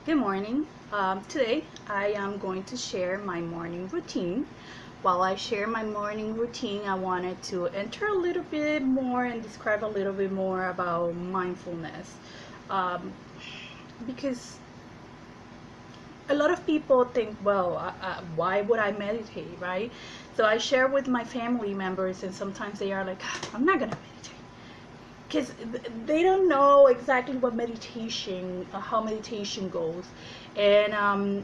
Good morning. Today I am going to share my morning routine. While I share my morning routine, I wanted to enter a little bit more and describe a little bit more about mindfulness. Um, because a lot of people think, well, why would I meditate, right? So I share with my family members, and sometimes they are like, I'm not going to meditate because they don't know exactly what meditation, how meditation goes, and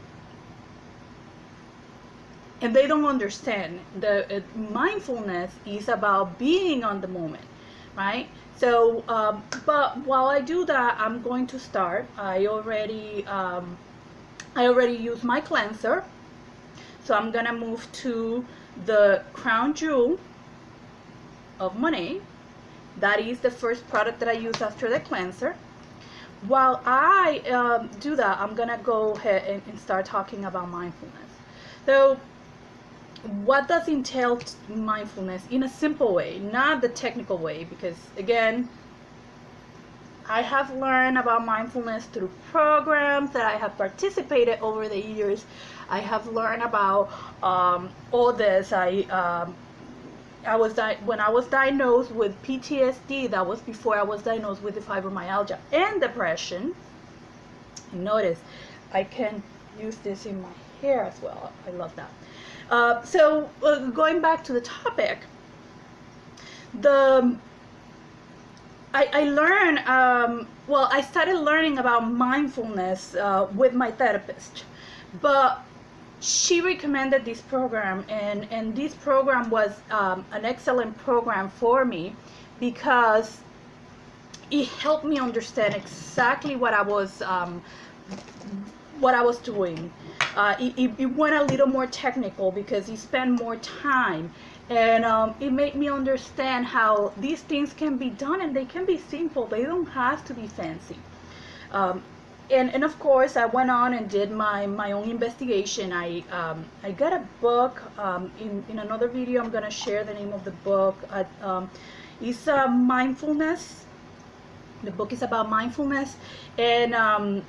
and they don't understand the mindfulness is about being on the moment, right? So, but while I do that, I'm going to start. I already used my cleanser, so I'm gonna move to the Crown Jewel of Monet. That is the first product that I use after the cleanser. While I do that, I'm gonna go ahead and start talking about mindfulness. So, what does entail mindfulness in a simple way, not the technical way? Because again, I have learned about mindfulness through programs that I have participated over the years. I have learned about all this. When I was diagnosed with PTSD. That was before I was diagnosed with the fibromyalgia and depression. Notice I can use this in my hair as well. I love that. Going back to the topic, the I learned, well, I started learning about mindfulness with my therapist, but she recommended this program, and this program was an excellent program for me because it helped me understand exactly what I was doing. It went a little more technical because he spent more time, and it made me understand how these things can be done, and they can be simple. They don't have to be fancy. Um, and of course, I went on and did my own investigation. I got a book. In another video, I'm gonna share the name of the book. It's mindfulness. The book is about mindfulness, and and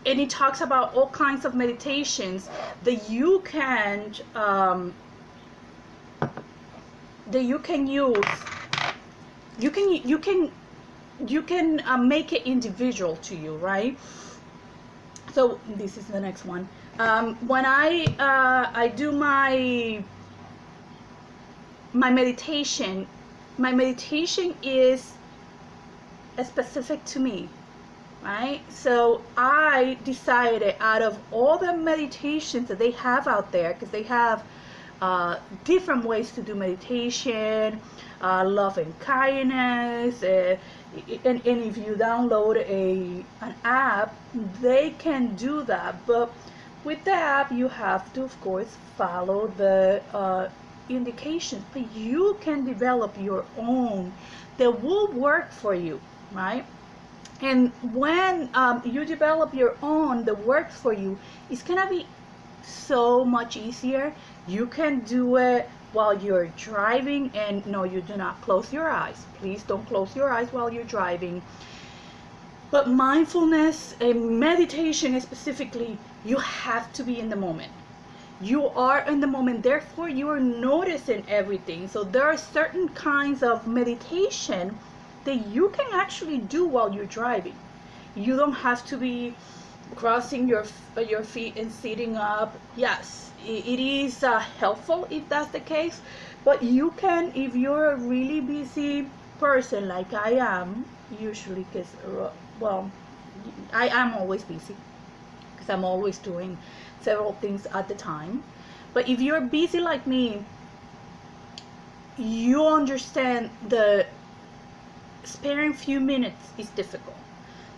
it talks about all kinds of meditations that you can use. You can make it individual to you, right? So this is the next one. When I do my meditation, my meditation is specific to me, right? So I decided, out of all the meditations that they have out there, because they have different ways to do meditation, love and kindness, and if you download an app, they can do that. But with the app, you have to, of course, follow the indications. But you can develop your own that will work for you, right? And when you develop your own that works for you, it's gonna be so much easier. You can do it while you're driving, and no, you do not close your eyes. Please don't close your eyes while you're driving. But mindfulness and meditation specifically, you have to be in the moment. You are in the moment, therefore you are noticing everything. So there are certain kinds of meditation that you can actually do while you're driving. You don't have to be crossing your feet and sitting up. Yes, it is helpful if that's the case, but you can, if you're a really busy person like I am usually, because well, I am always busy because I'm always doing several things at the time. But if you're busy like me, you understand the sparing few minutes is difficult.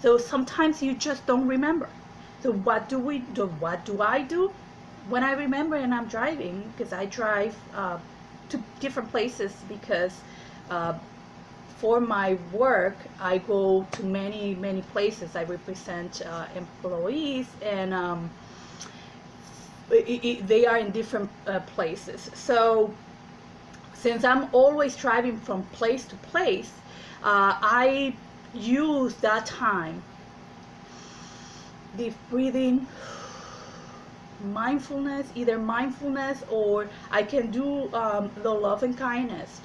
So sometimes you just don't remember. So what do I do when I remember and I'm driving? Because I drive to different places because uh, for my work I go to many places. I represent employees, and they are in different places. So since I'm always driving from place to place, I use that time deep breathing, mindfulness, either mindfulness, or I can do the love and kindness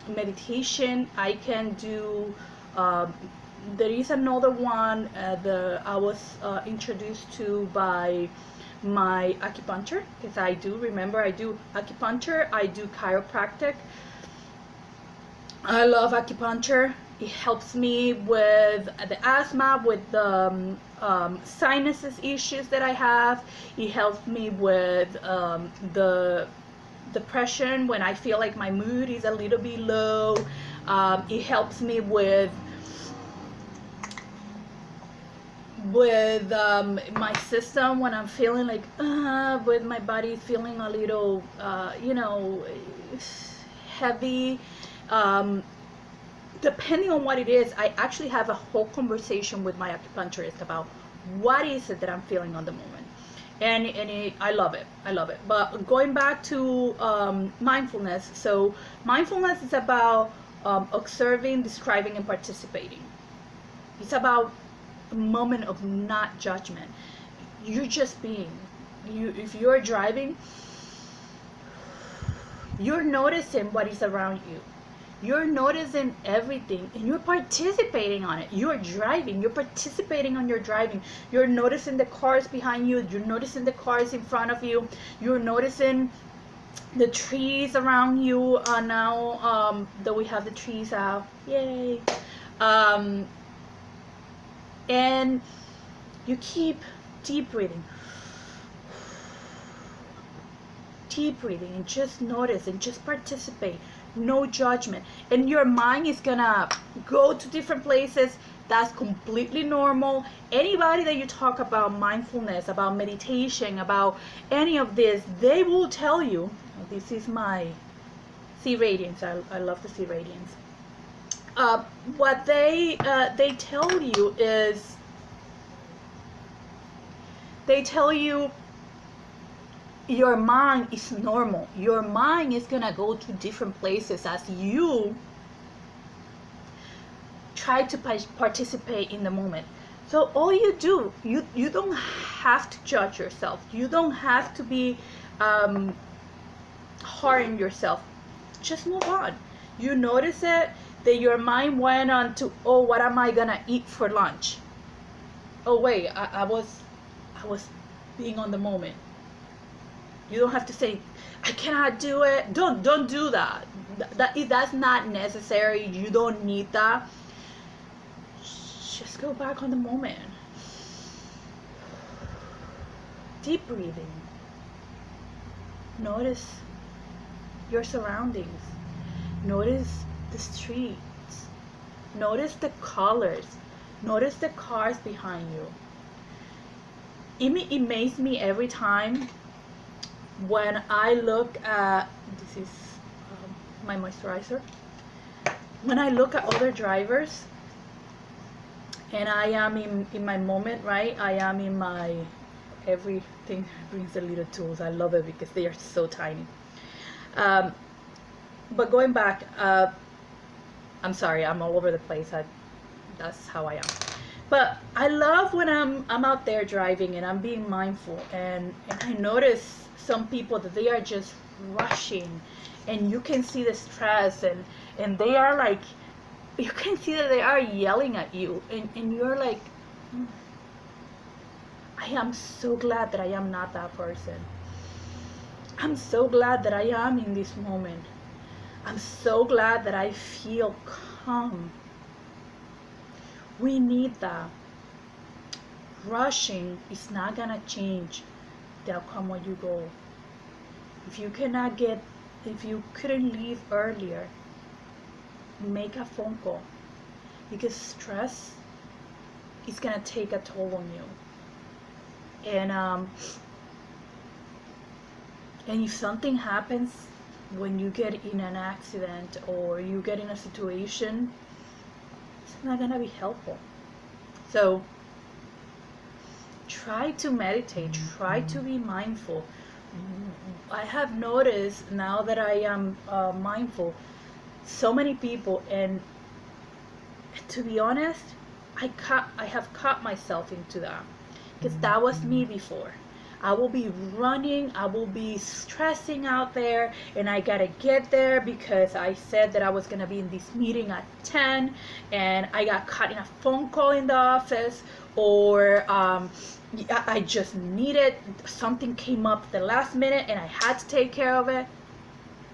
meditation. I can do there is another one I was introduced to by my acupuncture, because I do remember I do acupuncture, I do chiropractic. I love acupuncture. It helps me with the asthma, with the sinuses issues that I have. It helps me with the depression when I feel like my mood is a little bit low. It helps me with my system when I'm feeling like with my body feeling a little heavy. Depending on what it is, I actually have a whole conversation with my acupuncturist about what is it that I'm feeling on the moment, and I love it. But going back to mindfulness, so mindfulness is about observing, describing, and participating. It's about a moment of not judgment. You're just being. If you're driving, you're noticing what is around you. You're noticing everything and you're participating on it. You're driving, you're participating on your driving. You're noticing the cars behind you, you're noticing the cars in front of you, you're noticing the trees around you. Now that we have the trees out, yay. And you keep deep breathing and just notice and just participate. No judgment, and your mind is gonna go to different places. That's completely normal. Anybody that you talk about mindfulness, about meditation, about any of this, they will tell you, this is my C radiance, I love the C radiance. What they tell you is, they tell you your mind is normal. Your mind is gonna go to different places as you try to participate in the moment. So all you do, you don't have to judge yourself. You don't have to be hard on yourself. Just move on. You notice it, that your mind went on to, oh, what am I gonna eat for lunch? Oh wait, I was being on the moment. You don't have to say, I cannot do it. Don't do that. That's not necessary. You don't need that. Just go back on the moment. Deep breathing. Notice your surroundings. Notice the streets. Notice the colors. Notice the cars behind you. It amazes me every time when I look at, this is my moisturizer, when I look at other drivers and I am in my moment, right? I am in my, everything brings the little tools. I love it because they are so tiny. But going back, I'm sorry, I'm all over the place. That's how I am. But I love when I'm out there driving and I'm being mindful, and I notice some people that they are just rushing, and you can see the stress, and they are like, you can see that they are yelling at you, and you're like, I am so glad that I am not that person. I'm so glad that I am in this moment. I'm so glad that I feel calm. We need that. Rushing is not gonna change the outcome when you go. If you couldn't leave earlier, make a phone call, because stress is gonna take a toll on you. And if something happens when you get in an accident or you get in a situation, it's not gonna be helpful. So try to meditate, try to be mindful. I have noticed now that I am mindful, so many people, and to be honest, I have caught myself into that, because that was me before. I will be running, I will be stressing out there, and I gotta get there because I said that I was gonna be in this meeting at 10, and I got caught in a phone call in the office, or I just needed, something came up at the last minute and I had to take care of it,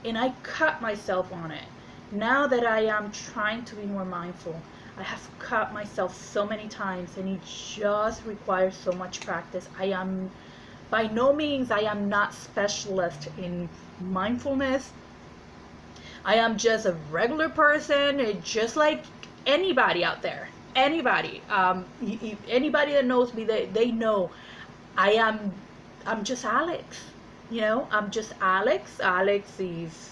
and I cut myself on it. Now that I am trying to be more mindful, I have cut myself so many times, and it just requires so much practice. I am by no means, I am not specialist in mindfulness. I am just a regular person, just like anybody out there. Anybody, anybody that knows me, they know I am. I'm just Alex. I'm just Alex. Alex is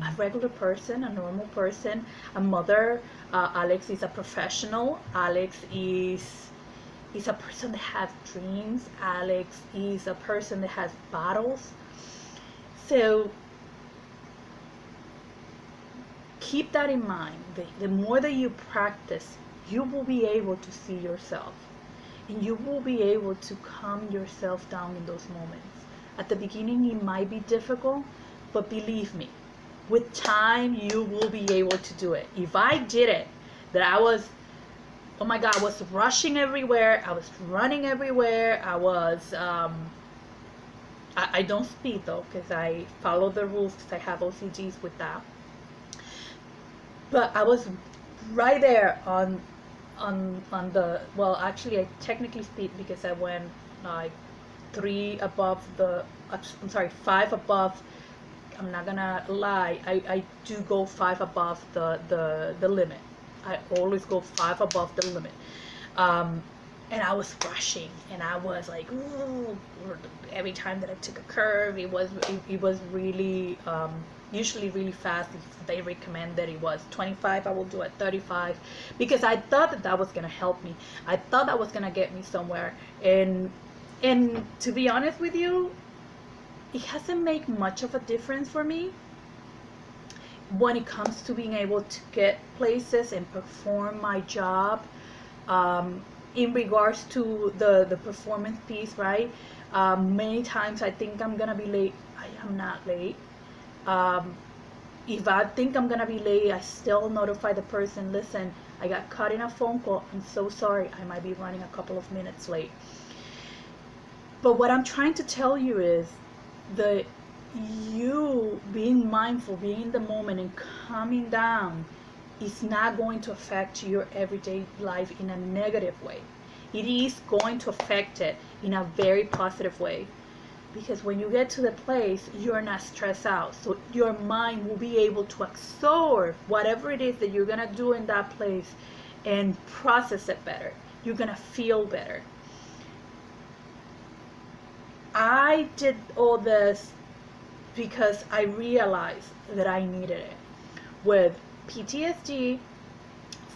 a regular person, a normal person, a mother. Alex is a professional. Alex is a person that has dreams. Alex is a person that has battles. So keep that in mind. The more that you practice, you will be able to see yourself, and you will be able to calm yourself down in those moments. At the beginning, it might be difficult, but believe me, with time, you will be able to do it. If I did it, that I was, oh my God, I was rushing everywhere, I was running everywhere, I don't speed though, because I follow the rules, because I have OCDs with that. But I was right there on the, well, actually I technically speed because I went like 5 above. I'm not gonna lie, I do go 5 above the limit. I always go 5 above the limit. And I was rushing, and I was like, ooh, every time that I took a curve, it was really, usually really fast. If they recommend that it was 25, I will do it 35, because I thought that was gonna help me. I thought that was gonna get me somewhere, and to be honest with you, it hasn't made much of a difference for me when it comes to being able to get places and perform my job. In regards to the performance piece, right? Many times I think I'm gonna be late. I am not late. If I think I'm gonna be late, I still notify the person, listen, I got caught in a phone call, I'm so sorry, I might be running a couple of minutes late. But what I'm trying to tell you is that you being mindful, being in the moment, and calming down is not going to affect your everyday life in a negative way. It is going to affect it in a very positive way, because when you get to the place, you're not stressed out, so your mind will be able to absorb whatever it is that you're gonna do in that place and process it better. You're gonna feel better. I did all this because I realized that I needed it. With PTSD,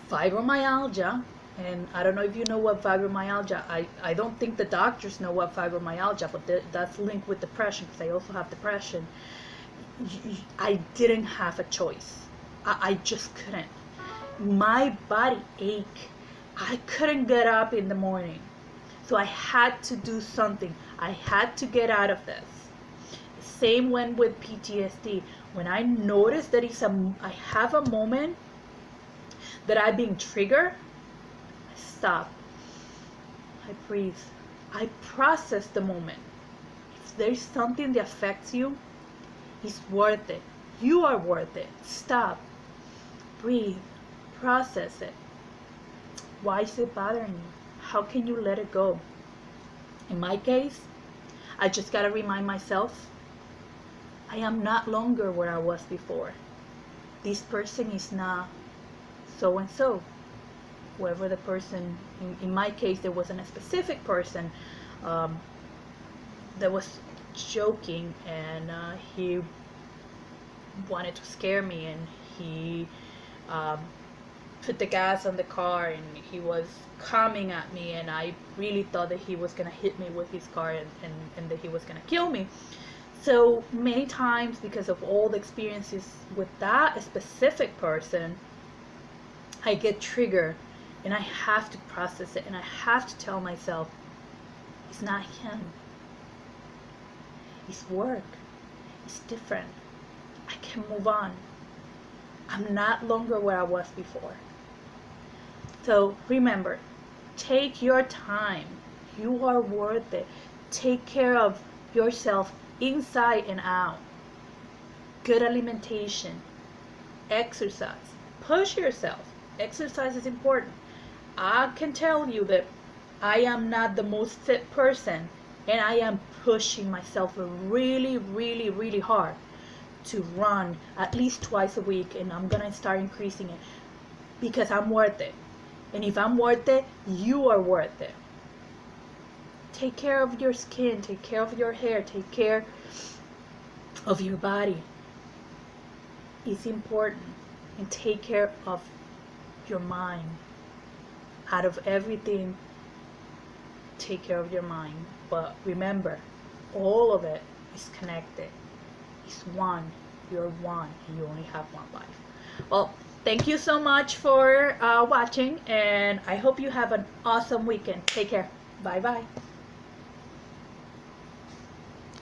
fibromyalgia, and I don't know if you know what fibromyalgia, I don't think the doctors know what fibromyalgia, but that's linked with depression, because I also have depression. I didn't have a choice. I just couldn't. My body ached. I couldn't get up in the morning. So I had to do something. I had to get out of this. Same went with PTSD. When I noticed that I have a moment that I'm being triggered, I stop. I breathe. I process the moment. If there's something that affects you, it's worth it. You are worth it. Stop. Breathe. Process it. Why is it bothering you? How can you let it go? In my case, I just gotta remind myself, I am not longer where I was before. This person is not so and so. Whoever the person, in my case, there wasn't a specific person that was joking, and he wanted to scare me, and he put the gas on the car, and he was coming at me, and I really thought that he was gonna hit me with his car, and that he was gonna kill me. So many times, because of all the experiences with that specific person, I get triggered and I have to process it and I have to tell myself, it's not him. It's work. It's different. I can move on. I'm not longer where I was before. So remember, take your time. You are worth it. Take care of yourself inside and out. Good alimentation, exercise. Push yourself. Exercise is important. I can tell you that I am not the most fit person, and I am pushing myself really, really, really hard to run at least twice a week, and I'm gonna start increasing it because I'm worth it. And if I'm worth it, you are worth it. Take care of your skin, take care of your hair, take care of your body. It's important. And take care of your mind. Out of everything, take care of your mind. But remember, all of it is connected. It's one. You're one, and you only have one life. Well, thank you so much for watching, and I hope you have an awesome weekend. Take care. Bye bye.